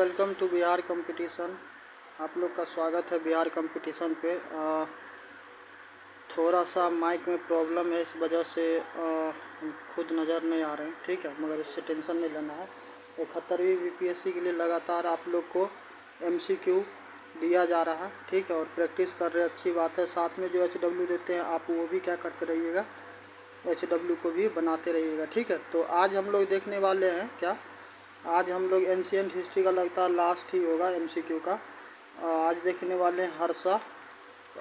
Welcome to Bihar competition. आप लोग का स्वागत है बिहार कंपटीशन पे। थोड़ा सा माइक में प्रॉब्लम है, इस वजह से खुद नज़र नहीं आ रहे हैं, ठीक है, मगर इससे टेंशन नहीं लेना है। 71वीं बीपीएससी के लिए लगातार आप लोग को एमसीक्यू दिया जा रहा है, ठीक है, और प्रैक्टिस कर रहे, अच्छी बात है। साथ में जो एचडब्ल्यू देते हैं आप वो भी क्या करते रहिएगा, एचडब्ल्यू को भी बनाते रहिएगा, ठीक है। तो आज हम लोग देखने वाले हैं क्या, आज हम लोग एंशिएंट हिस्ट्री का लगता लास्ट ही होगा एमसीक्यू का। आज देखने वाले हैं हर्षा,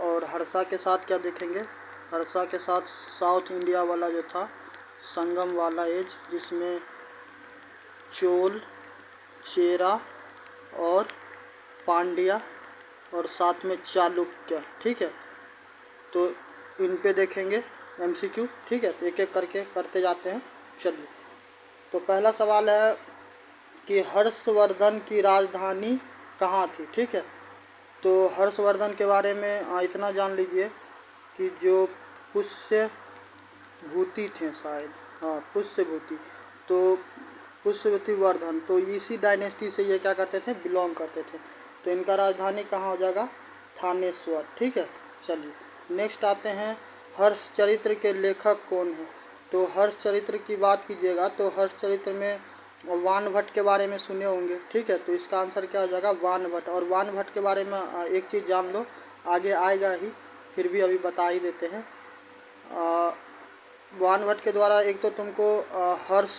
और हर्षा के साथ क्या देखेंगे, हर्षा के साथ साउथ इंडिया वाला जो था संगम वाला एज, जिसमें चोल, चेरा और पांड्या और साथ में चालुक्य, ठीक है। तो इन पे देखेंगे एमसीक्यू, ठीक है। तो एक एक करके करते जाते हैं, चलिए। तो पहला सवाल है कि हर्षवर्धन की राजधानी कहाँ थी, ठीक है। तो हर्षवर्धन के बारे में इतना जान लीजिए कि जो पुष्यभूति थे शायद, हाँ पुष्यभूति, तो पुष्यभूति वर्धन, तो इसी डायनेस्टी से ये क्या करते थे, बिलोंग करते थे। तो इनका राजधानी कहाँ हो जाएगा, थानेश्वर, ठीक है। चलिए नेक्स्ट आते हैं, हर्षचरित्र के लेखक कौन है। तो हर्षचरित्र की बात कीजिएगा तो हर्षचरित्र में वानभट्ट के बारे में सुने होंगे, ठीक है। तो इसका आंसर क्या हो जाएगा, वानभट्ट। और वानभट्ट के बारे में एक चीज़ जान लो, आगे आएगा ही, फिर भी अभी बता ही देते हैं। वानभट्ट के द्वारा एक तो तुमको हर्ष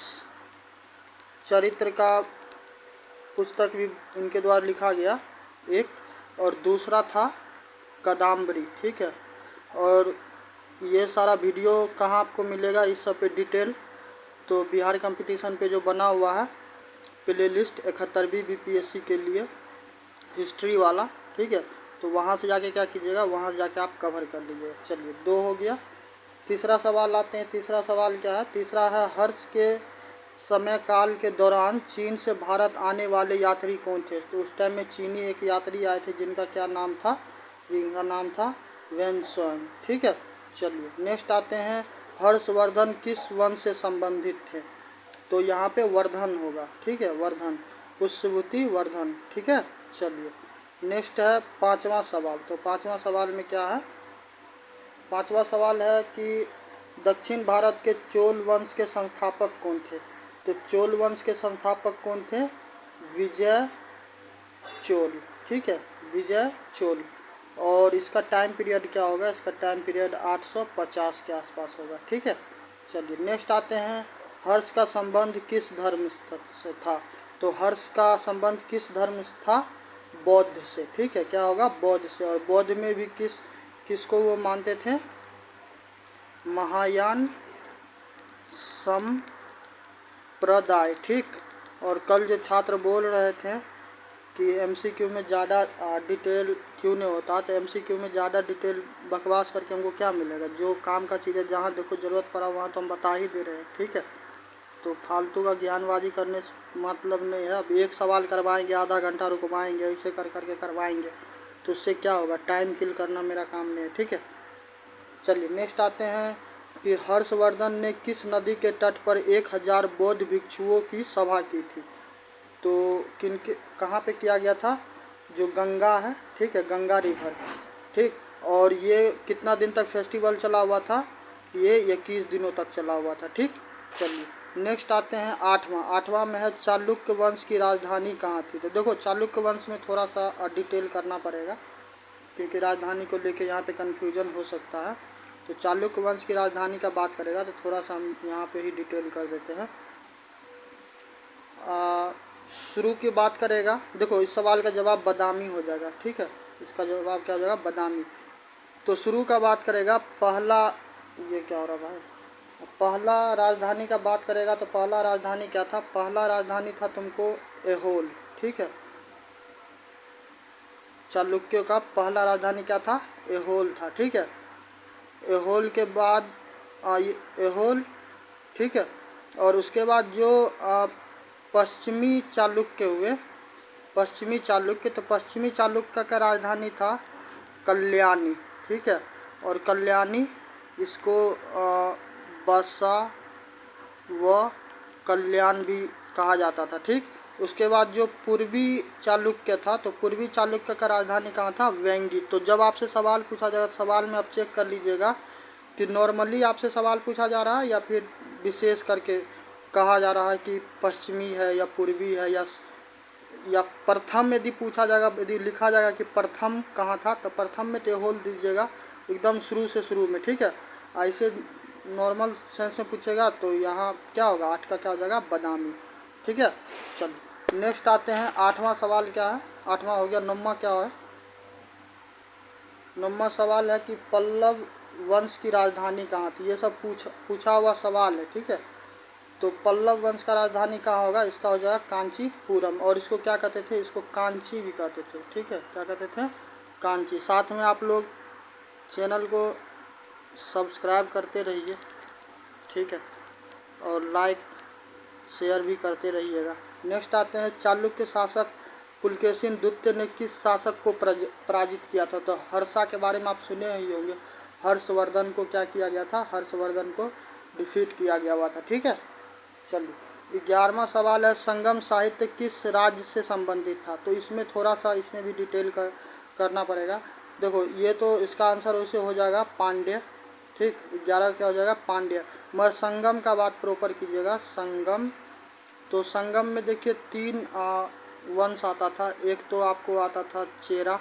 चरित्र का पुस्तक भी इनके द्वारा लिखा गया एक, और दूसरा था कादम्बरी, ठीक है। और ये सारा वीडियो कहाँ आपको मिलेगा, इस सब पे डिटेल तो बिहार कंपटीशन पे जो बना हुआ है प्ले लिस्ट 71वीं बीपीएससी के लिए हिस्ट्री वाला, ठीक है। तो वहाँ से जाके क्या कीजिएगा, वहाँ से जाके आप कवर कर लीजिएगा। चलिए 2 हो गया। तीसरा सवाल आते हैं, तीसरा सवाल क्या है, तीसरा है हर्ष के समय काल के दौरान चीन से भारत आने वाले यात्री कौन थे। तो उस टाइम में चीनी एक यात्री आए थे जिनका क्या नाम था, जिनका नाम था वेनसन, ठीक है। चलिए नेक्स्ट आते हैं, हर्षवर्धन किस वंश से संबंधित थे। तो यहाँ पे वर्धन होगा, ठीक है, वर्धन, पुष्यभूति वर्धन, ठीक है। चलिए नेक्स्ट है पांचवा सवाल। तो पांचवा सवाल में क्या है, पांचवा सवाल है कि दक्षिण भारत के चोल वंश के संस्थापक कौन थे। तो चोल वंश के संस्थापक कौन थे, विजय चोल, ठीक है, विजय चोल। और इसका टाइम पीरियड क्या होगा, इसका टाइम पीरियड 850 के आसपास होगा, ठीक है। चलिए नेक्स्ट आते हैं, हर्ष का संबंध किस धर्म से था। तो हर्ष का संबंध किस धर्म से था, बौद्ध से, ठीक है, क्या होगा, बौद्ध से। और बौद्ध में भी किसको वो मानते थे, महायान संप्रदाय, ठीक। और कल जो छात्र बोल रहे थे कि एमसीक्यू में ज़्यादा डिटेल क्यों नहीं होता, तो एमसीक्यू में ज़्यादा डिटेल बकवास करके हमको क्या मिलेगा, जो काम का चीज़ है, जहाँ देखो ज़रूरत पड़ा वहाँ तो हम बता ही दे रहे हैं, ठीक है। तो फालतू का ज्ञानबाजी करने से मतलब नहीं है। अब एक सवाल करवाएंगे, आधा घंटा रुकवाएंगे, ऐसे कर करके करवाएंगे, तो उससे क्या होगा, टाइम किल करना मेरा काम नहीं है, ठीक है। चलिए नेक्स्ट आते हैं कि हर्षवर्धन ने किस नदी के तट पर 1000 बौद्ध भिक्षुओं की सभा की थी। तो किनके कहाँ पे किया गया था, जो गंगा है, ठीक है, गंगा रिवर, ठीक। और ये कितना दिन तक फेस्टिवल चला हुआ था, ये 21 दिनों तक चला हुआ था, ठीक। चलिए नेक्स्ट आते हैं आठवां में है, चालुक्य वंश की राजधानी कहाँ थी। तो देखो चालुक्य वंश में थोड़ा सा डिटेल करना पड़ेगा, क्योंकि राजधानी को लेके यहाँ पे कन्फ्यूजन हो सकता है। तो चालुक्य वंश की राजधानी का बात करेगा तो थोड़ा सा हम यहाँ पे ही डिटेल कर देते हैं। शुरू की बात करेगा, देखो इस सवाल का जवाब बादामी हो जाएगा, ठीक है, इसका जवाब क्या हो जाएगा, बादामी। तो शुरू का बात करेगा, पहला, ये क्या हो रहा भाई, पहला राजधानी का बात करेगा तो पहला राजधानी क्या था, पहला राजधानी था तुमको एहोल, ठीक है। चालुक्यों का पहला राजधानी क्या था, एहोल था, ठीक है। एहोल के बाद एहोल, ठीक है। और उसके बाद जो पश्चिमी चालुक्य हुए, पश्चिमी चालुक्य, तो पश्चिमी चालुक्य का राजधानी था कल्याणी, ठीक है। और कल्याणी, इसको बसा व कल्याण भी कहा जाता था, ठीक। उसके बाद जो पूर्वी चालुक्य था, तो पूर्वी चालुक्य का राजधानी कहाँ था? वेंगी। तो जब आपसे सवाल पूछा जाएगा, सवाल में आप चेक कर लीजिएगा कि नॉर्मली आपसे सवाल पूछा जा रहा है या फिर विशेष करके कहा जा रहा है कि पश्चिमी है या पूर्वी है, या प्रथम यदि पूछा जाएगा, यदि लिखा जाएगा कि प्रथम कहाँ था, तो प्रथम में तो होल दीजिएगा एकदम शुरू से शुरू में, ठीक है। ऐसे नॉर्मल सेंस में पूछेगा तो यहाँ क्या होगा? 8 का क्या हो जाएगा? बादामी, ठीक है। चलिए नेक्स्ट आते हैं, 8वां सवाल क्या है? 8वां हो गया। 9वां क्या है? 9वां सवाल है कि पल्लव वंश की राजधानी कहाँ थी? ये सब पूछा हुआ सवाल है, ठीक है। तो पल्लव वंश का राजधानी कहाँ होगा? इसका हो जाएगा कांचीपुरम। और इसको क्या कहते थे? इसको कांची भी कहते थे, ठीक है। क्या कहते थे? कांची। साथ में आप लोग चैनल को सब्सक्राइब करते रहिए, ठीक है, और लाइक शेयर भी करते रहिएगा। नेक्स्ट आते हैं, चालुक्य शासक पुलकेशिन द्वितीय ने किस शासक को पराजित किया था? तो हर्षा के बारे में आप सुने ही होंगे। हर्षवर्धन को क्या किया गया था? हर्षवर्धन को डिफीट किया गया हुआ था, ठीक है। चलिए 11वां सवाल है, संगम साहित्य किस राज्य से संबंधित था? तो इसमें थोड़ा सा इसमें भी डिटेल करना पड़ेगा। देखो ये तो इसका आंसर वैसे हो जाएगा पांड्य, ठीक। 11 क्या हो जाएगा? पांड्य। मगर संगम का बात प्रॉपर कीजिएगा। संगम, तो संगम में देखिए 3 वंश आता था। एक तो आपको आता था चेरा,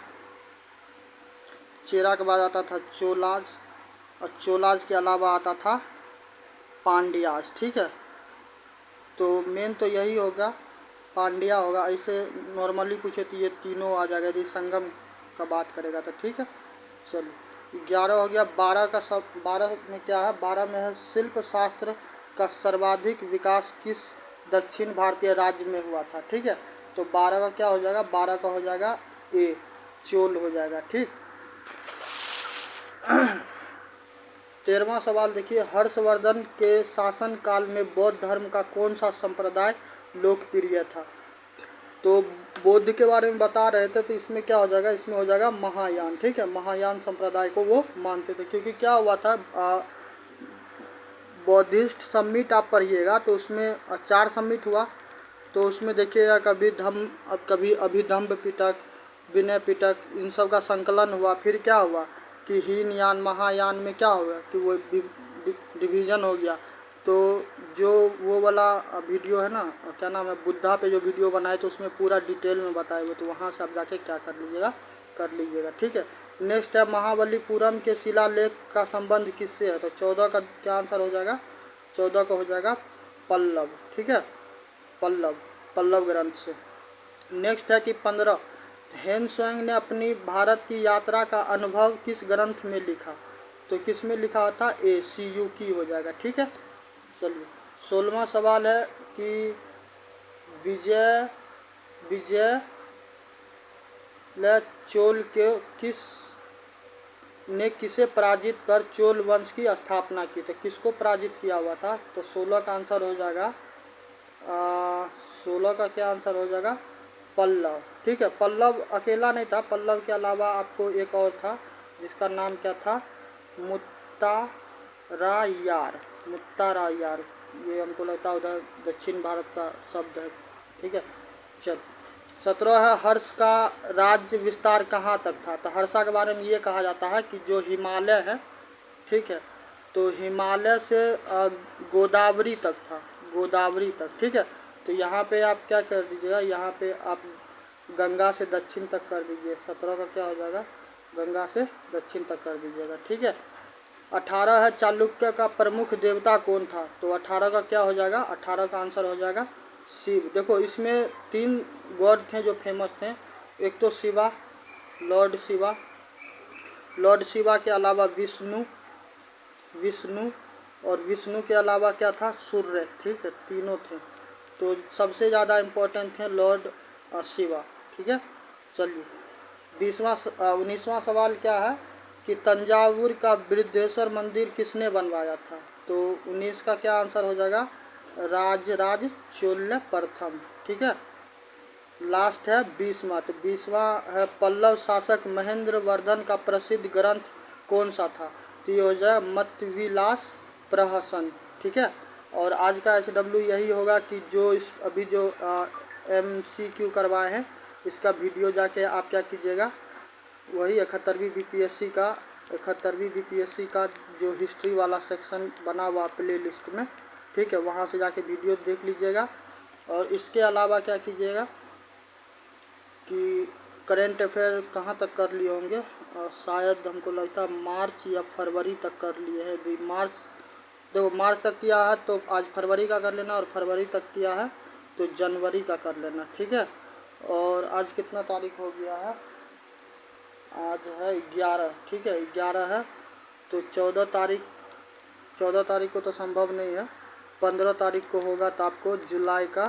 चेरा के बाद आता था चोलाज, और चोलाज के अलावा आता था पांड्याज, ठीक है। तो मेन तो यही होगा, पांड्या होगा। ऐसे नॉर्मली पूछे तो ये तीनों आ जाएगा यदि संगम का बात करेगा तो, ठीक है। चलिए 11 हो गया। 12 का सब 12 में क्या है? 12 में है, शिल्प शास्त्र का सर्वाधिक विकास किस दक्षिण भारतीय राज्य में हुआ था? ठीक है। तो 12 का क्या हो जाएगा? 12 का हो जाएगा ए, चोल हो जाएगा, ठीक। 13वां सवाल देखिए, हर्षवर्धन के शासन काल में बौद्ध धर्म का कौन सा संप्रदाय लोकप्रिय था? तो बौद्ध के बारे में बता रहे थे, तो इसमें क्या हो जाएगा? इसमें हो जाएगा महायान, ठीक है। महायान संप्रदाय को वो मानते थे, क्योंकि क्या हुआ था, बौद्धिस्ट समिट आप पढ़िएगा तो उसमें 4 समिट हुआ। तो उसमें देखिएगा कभी अभिधम्म पिटक, विनय पिटक, इन सब का संकलन हुआ। फिर क्या हुआ कि हीनयान महायान में क्या हुआ कि वो डिवीज़न हो गया। तो जो वो वाला वीडियो है ना, क्या नाम है, बुद्धा पे जो वीडियो बनाए, तो उसमें पूरा डिटेल में बताए हुए, तो वहाँ से आप जाके क्या कर लीजिएगा, ठीक है। नेक्स्ट है, महाबलीपुरम के शिलालेख का संबंध किससे है? तो 14 का क्या आंसर हो जाएगा? 14 का हो जाएगा पल्लव, ठीक है, पल्लव ग्रंथ से। नेक्स्ट है कि 15, हेन त्सोंग ने अपनी भारत की यात्रा का अनुभव किस ग्रंथ में लिखा? तो किस में लिखा था? ए, CU की हो जाएगा, ठीक है। चलिए 16वां सवाल है कि विजय चोल के किसे पराजित कर चोल वंश की स्थापना की? तो किसको पराजित किया हुआ था? तो 16 का आंसर हो जाएगा 16 का क्या आंसर हो जाएगा? पल्लव, ठीक है। पल्लव अकेला नहीं था, पल्लव के अलावा आपको एक और था जिसका नाम क्या था? मुत्तारायार। ये हमको लगता है उधर दक्षिण भारत का शब्द है, ठीक है। चल 17 है, हर्ष का राज्य विस्तार कहाँ तक था? तो हर्षा के बारे में ये कहा जाता है कि जो हिमालय है, ठीक है, तो हिमालय से गोदावरी तक था, गोदावरी तक, ठीक है। तो यहाँ पे आप क्या कर दीजिएगा? यहाँ पे आप गंगा से दक्षिण तक कर दीजिए। 17 का क्या हो जाएगा? गंगा से दक्षिण तक कर दीजिएगा, ठीक है। 18 है, चालुक्य का प्रमुख देवता कौन था? तो 18 का क्या हो जाएगा? 18 का आंसर हो जाएगा शिव। देखो इसमें 3 गॉड थे जो फेमस थे। एक तो शिवा, लॉर्ड शिवा के अलावा विष्णु, और विष्णु के अलावा क्या था? सूर्य, ठीक है। तीनों थे, तो सबसे ज़्यादा इम्पोर्टेंट थे लॉर्ड शिवा, ठीक है। चलिए 19वां सवाल क्या है कि तंजावुर का बृहदेश्वर मंदिर किसने बनवाया था? तो 19 का क्या आंसर हो जाएगा? राजराज चोल प्रथम, ठीक है। लास्ट है 20वां। तो 20वां है, पल्लव शासक महेंद्र वर्धन का प्रसिद्ध ग्रंथ कौन सा था? तो ये हो जाए मतविलास प्रहसन, ठीक है। और आज का SW यही होगा कि जो अभी जो MCQ करवाए हैं, इसका वीडियो जाके आप क्या कीजिएगा, वही 71वीं बीपीएससी का जो हिस्ट्री वाला सेक्शन बना हुआ प्ले लिस्ट में, ठीक है, वहाँ से जाके वीडियो देख लीजिएगा। और इसके अलावा क्या कीजिएगा कि करेंट अफेयर कहाँ तक कर लिए होंगे, और शायद हमको लगता है मार्च या फरवरी तक कर लिए हैं। देखो मार्च तक किया है तो आज फरवरी का कर लेना, और फरवरी तक किया है तो जनवरी का कर लेना, ठीक है। और आज कितना तारीख हो गया है, आज है 11, ठीक है 11 है, तो 14 तारीख को तो संभव नहीं है, 15 तारीख को होगा तो आपको जुलाई का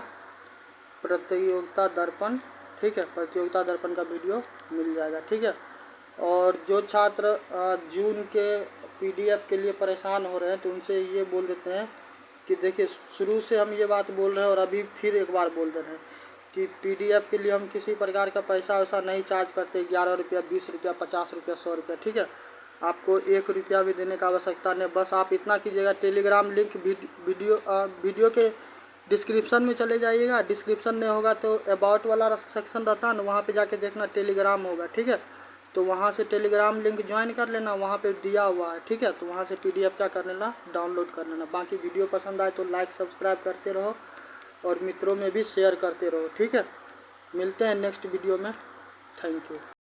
प्रतियोगिता दर्पण, ठीक है, प्रतियोगिता दर्पण का वीडियो मिल जाएगा, ठीक है। और जो छात्र जून के PDF के लिए परेशान हो रहे हैं तो उनसे ये बोल देते हैं कि देखिए शुरू से हम ये बात बोल रहे हैं और अभी फिर एक बार बोल रहे हैं कि PDF के लिए हम किसी प्रकार का पैसा वैसा नहीं चार्ज करते, 11 रुपया, 20 रुपया, 50 रुपया, 100 रुपया, ठीक है। आपको 1 रुपया भी देने का आवश्यकता नहीं, बस आप इतना कीजिएगा, टेलीग्राम लिंक वीडियो के डिस्क्रिप्शन में चले जाइएगा, डिस्क्रिप्शन नहीं होगा तो अबाउट वाला सेक्शन रहता है ना, वहाँ पे जाके देखना टेलीग्राम होगा, ठीक है। तो वहाँ से टेलीग्राम लिंक ज्वाइन कर लेना, वहाँ पे दिया हुआ है, ठीक है। तो वहाँ से PDF क्या कर लेना, डाउनलोड कर लेना। बाकी वीडियो पसंद आए तो लाइक सब्सक्राइब करते रहो और मित्रों में भी शेयर करते रहो, ठीक है। मिलते हैं नेक्स्ट वीडियो में, थैंक यू।